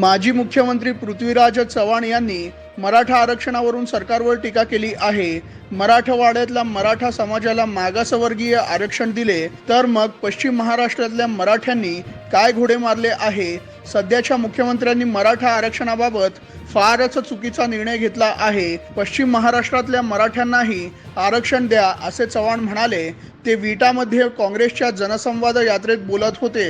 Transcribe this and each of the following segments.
माजी मुख्यमंत्री पृथ्वीराज चव्हाण यांनी मराठा आरक्षणावरून सरकारवर टीका केली आहे। मराठवाड्यातल्या मराठा समाजाला मागासवर्गीय आरक्षण दिले तर मग पश्चिम महाराष्ट्रातल्या मराठ्यांनी काय घोडे मारले आहे। सध्याच्या मुख्यमंत्र्यांनी मराठा आरक्षणाबाबत फारच चुकीचा निर्णय घेतला आहे। पश्चिम महाराष्ट्रातल्या मराठ्यांनाही आरक्षण द्या असे चव्हाण म्हणाले। ते विटामध्ये काँग्रेसच्या जनसंवाद यात्रेत बोलत होते।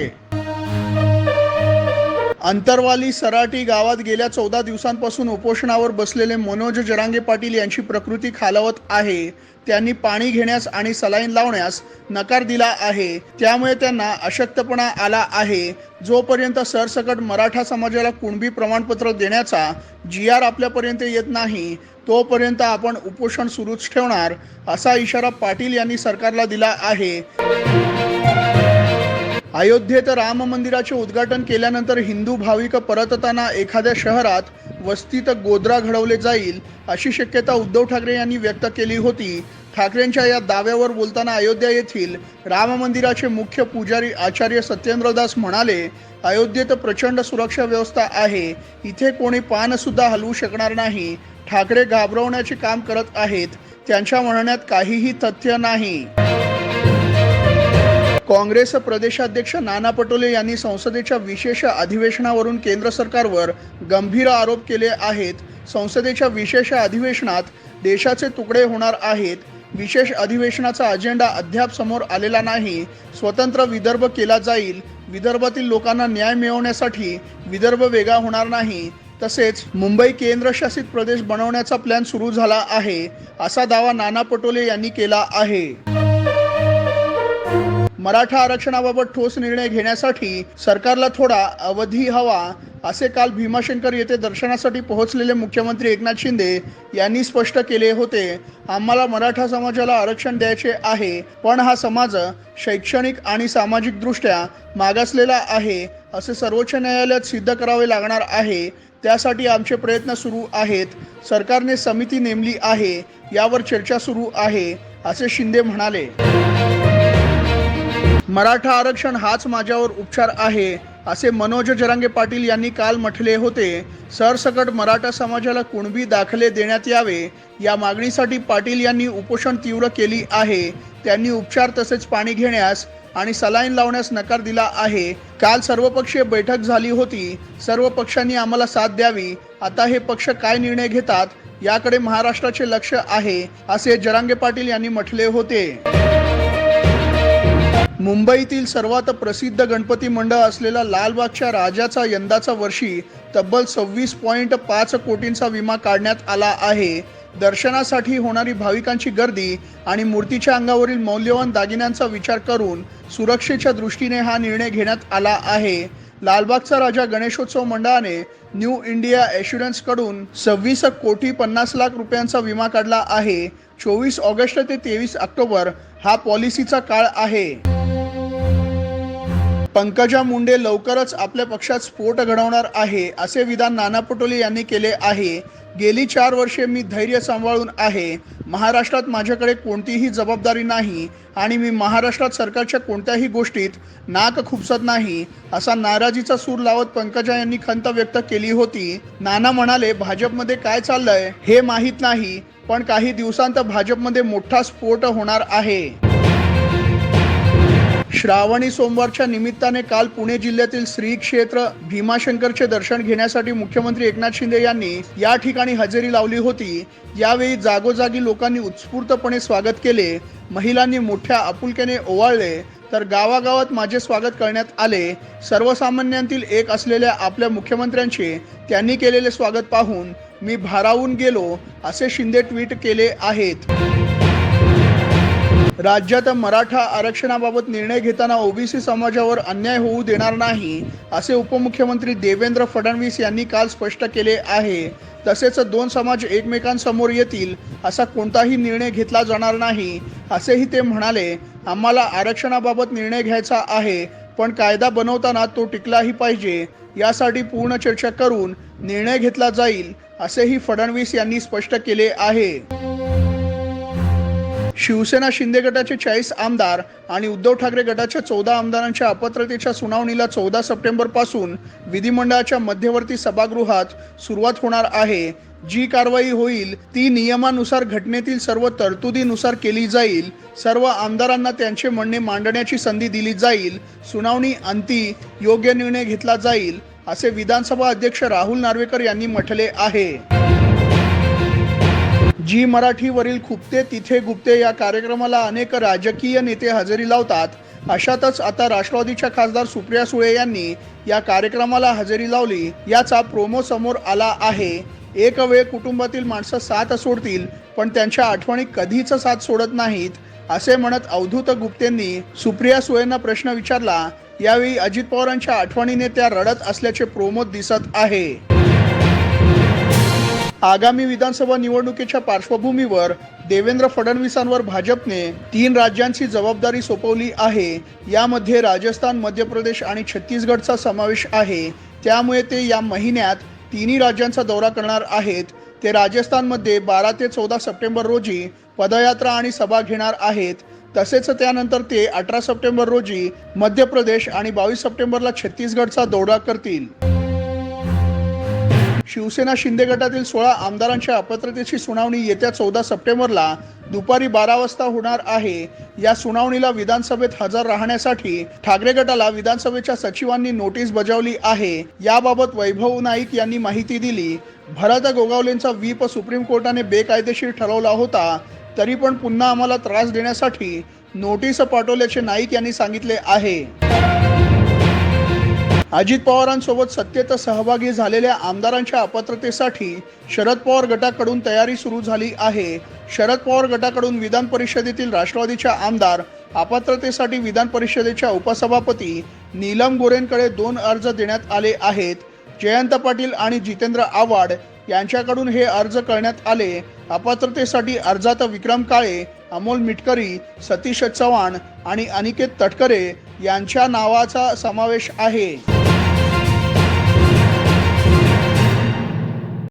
अंतरवाली सराटी गावात गेल्या 14 दिवसांपासून उपोषणावर बसलेले मनोज जरांगे पाटील यांची प्रकृती खालावत आहे। त्यांनी पाणी घेण्यास आणि सलाईन लावण्यास नकार दिला आहे, त्यामुळे त्यांना अशक्तपणा आला आहे। जोपर्यंत सरसकट मराठा समाजाला कुणबी प्रमाणपत्र देण्याचा GR आपल्यापर्यंत येत नाही तोपर्यंत आपण उपोषण सुरूच ठेवणार असा इशारा पाटील यांनी सरकारला दिला आहे। अयोध्येत राम मंदिराचे उद्घाटन केल्यानंतर हिंदू भाविक परतताना एखाद्या शहरात वस्तीत गोद्रा घडवले जाईल अशी शक्यता उद्धव ठाकरे यांनी व्यक्त केली होती। ठाकरेंच्या या दाव्यावर बोलताना अयोध्या येथील राम मंदिराचे मुख्य पुजारी आचार्य सत्येंद्रदास म्हणाले, अयोध्येत प्रचंड सुरक्षा व्यवस्था आहे, इथे कोणी पान सुद्धा हलवू शकणार नाही। ठाकरे घाबरवण्याचे काम करत आहेत, त्यांच्या म्हणण्यात काहीही तथ्य नाही। काँग्रेस प्रदेशाध्यक्ष नाना पटोले यांनी संसदेच्या विशेष अधिवेशनावरून केंद्र सरकारवर गंभीर आरोप केले आहेत। संसदेच्या विशेष अधिवेशनात देशाचे तुकडे होणार आहेत। विशेष अधिवेशनाचा अजेंडा अद्याप समोर आलेला नाही। स्वतंत्र विदर्भ केला जाईल। विदर्भातील लोकांना न्याय मिळवण्यासाठी विदर्भ वेगळा होणार नाही। तसेच मुंबई केंद्रशासित प्रदेश बनवण्याचा प्लॅन सुरू झाला आहे असा दावा नाना पटोले यांनी केला आहे। मराठा आरक्षणाबाबत ठोस निर्णय घेण्यासाठी सरकारला थोडा अवधी हवा असे काल भीमाशंकर येथे दर्शनासाठी पोहोचलेले मुख्यमंत्री एकनाथ शिंदे यांनी स्पष्ट केले होते। आम्हाला मराठा समाजाला आरक्षण द्यायचे आहे, पण हा समाज शैक्षणिक आणि सामाजिक दृष्ट्या मागासलेला आहे असे सर्वोच्च न्यायालयात सिद्ध करावे लागणार आहे। त्यासाठी आमचे प्रयत्न सुरू आहेत। सरकारने समिती नेमली आहे, यावर चर्चा सुरू आहे असे शिंदे म्हणाले। मराठा आरक्षण हाच माझ्यावर उपचार आहे असे मनोज जरांगे पाटील यांनी काल म्हटले होते। सरसकट मराठा समाजाला कुणबी दाखले देण्यात यावे या मागणीसाठी पाटील यांनी उपोषण तीव्र केली आहे। त्यांनी उपचार तसेच पाणी घेण्यास आणि सलाईन लावण्यास नकार दिला आहे। काल सर्वपक्षीय बैठक झाली होती। सर्व पक्षांनी आम्हाला साथ द्यावी। आता हे पक्ष काय निर्णय घेतात याकडे महाराष्ट्राचे लक्ष आहे असे जरांगे पाटील यांनी म्हटले होते। मुंबईतील सर्वात प्रसिद्ध गणपती मंडळ असलेला लालबागच्या राजाचा यंदाचा वर्षी तब्बल 26.5 कोटींचा विमा काढण्यात आला आहे। दर्शनासाठी होणारी भाविकांची गर्दी आणि मूर्तीच्या अंगावरील मौल्यवान दागिन्यांचा विचार करून सुरक्षेच्या दृष्टीने हा निर्णय घेण्यात आला आहे। लालबागचा राजा गणेशोत्सव मंडळाने न्यू इंडिया ॲश्युरन्स कडून 26,50,00,000 रुपयांचा विमा काढला आहे। 24 ऑगस्ट ते 23 ऑक्टोबर हा पॉलिसीचा काळ आहे। पंकजा मुंडे लवकरच आपल्या पक्षात स्फोट घडवणार आहे असे विधान नाना पटोले यांनी केले आहे। गेली 4 वर्षे मी धैर्य सांभाळून आहे। महाराष्ट्रात माझ्याकडे कोणतीही जबाबदारी नाही आणि मी महाराष्ट्रात सरकारच्या कोणत्याही गोष्टीत नाक खुपसत नाही असा नाराजीचा सूर लावत पंकजा यांनी खंत व्यक्त केली होती। नाना म्हणाले, भाजपमध्ये काय चाललंय हे माहीत नाही, पण काही दिवसांत भाजपमध्ये मोठा स्फोट होणार आहे। श्रावणी सोमवारच्या निमित्ताने काल पुणे जिल्ह्यातील श्री क्षेत्र भीमाशंकरचे दर्शन घेण्यासाठी मुख्यमंत्री एकनाथ शिंदे यांनी या ठिकाणी हजेरी लावली होती। यावेळी जागोजागी लोकांनी उत्स्फूर्तपणे स्वागत केले। महिलांनी मोठ्या आपुलक्याने ओवाळले तर गावागावात माझे स्वागत करण्यात आले। सर्वसामान्यांतील एक असलेल्या आपल्या मुख्यमंत्र्यांचे त्यांनी केलेले स्वागत पाहून मी भारावून गेलो असे शिंदे ट्विट केले आहेत। राज्यात मराठा आरक्षणाबाबत निर्णय घेताना ओबीसी समाजावर अन्याय होऊ देणार नाही असे उपमुख्यमंत्री देवेंद्र फडणवीस यांनी काल स्पष्ट केले आहे। तसेच 2 समाज एकमेकांसमोर येतील असा कोणताही निर्णय घेतला जाणार नाही असेही ते म्हणाले। आम्हाला आरक्षणाबाबत निर्णय घ्यायचा आहे, पण कायदा बनवताना तो टिकलाही पाहिजे, यासाठी पूर्ण चर्चा करून निर्णय घेतला जाईल असेही फडणवीस यांनी स्पष्ट केले आहे। शिवसेना शिंदे गटाचे 40 आमदार आणि उद्धव ठाकरे गटाच्या 14 आमदारांच्या अपात्रतेच्या सुनावणीला 14 सप्टेंबर पासून विधिमंडळाच्या मध्यवर्ती सभागृहात सुरुवात होणार आहे। जी कारवाई होईल ती नियमानुसार घटनेतील सर्व तरतुदीनुसार केली जाईल। सर्व आमदारांना त्यांचे म्हणणे मांडण्याची संधी दिली जाईल। सुनावणी अंती योग्य निर्णय घेतला जाईल असे विधानसभा अध्यक्ष राहुल नार्वेकर यांनी म्हटले आहे। जी मराठीवरील खुपते तिथे गुप्ते या कार्यक्रमाला अनेक राजकीय नेते हजेरी लावतात। अशातच आता राष्ट्रवादीच्या खासदार सुप्रिया सुळे यांनी या कार्यक्रमाला हजेरी लावली। याचा प्रोमो समोर आला आहे। एक वेळ कुटुंबातील माणसं साथ सोडतील पण त्यांच्या आठवणी कधीच साथ सोडत नाहीत असे म्हणत अवधूत गुप्तेंनी सुप्रिया सुळेंना प्रश्न विचारला। यावेळी अजित पवारांच्या आठवणीने त्या रडत असल्याचे प्रोमोत दिसत आहे। आगामी विधानसभा निवडणुकीच्या पार्श्वभूमीवर देवेंद्र फडणवीसांवर भाजपने 3 राज्यांची जबाबदारी सोपवली आहे। यामध्ये राजस्थान, मध्य प्रदेश आणि छत्तीसगडचा समावेश आहे। त्यामुळे ते या महिन्यात तिन्ही राज्यांचा दौरा करणार आहेत। ते राजस्थानमध्ये 12 ते 14 सप्टेंबर रोजी पदयात्रा आणि सभा घेणार आहेत। तसेच त्यानंतर ते 18 सप्टेंबर रोजी मध्य प्रदेश आणि 22 सप्टेंबरला छत्तीसगडचा दौरा करतील। शिवसेना शिंदे गटातील 16 आमदारांच्या अपात्रतेची सुनावणी येत्या 14 सप्टेंबरला दुपारी 12 वाजता होणार आहे। या सुनावणीला विधानसभेत हजर राहण्यासाठी ठाकरे गटाला विधानसभेच्या सचिवांनी नोटीस बजावली आहे। याबाबत वैभव नाईक यांनी माहिती दिली। भरत गोगावलेंचा व्हीप सुप्रीम कोर्टाने बेकायदेशीर ठरवला होता, तरी पण पुन्हा आम्हाला त्रास देण्यासाठी नोटीस पाठवल्याचे नाईक यांनी सांगितले आहे। अजित पवारांसोबत सत्तेत सहभागी झालेल्या आमदारांच्या अपात्रतेसाठी शरद पवार गटाकडून तयारी सुरू झाली आहे। शरद पवार गटाकडून विधान परिषदेतील राष्ट्रवादीच्या आमदार अपात्रतेसाठी विधान परिषदेच्या उपसभापती नीलम गोरेंकडे 2 अर्ज देण्यात आले आहेत। जयंत पाटील आणि जितेंद्र आव्हाड यांच्याकडून हे अर्ज करण्यात आले। अपात्रतेसाठी अर्जात विक्रम काळे, अमोल मिटकरी, सतीश चव्हाण आणि अनिकेत तटकरे यांच्या नावाचा समावेश आहे।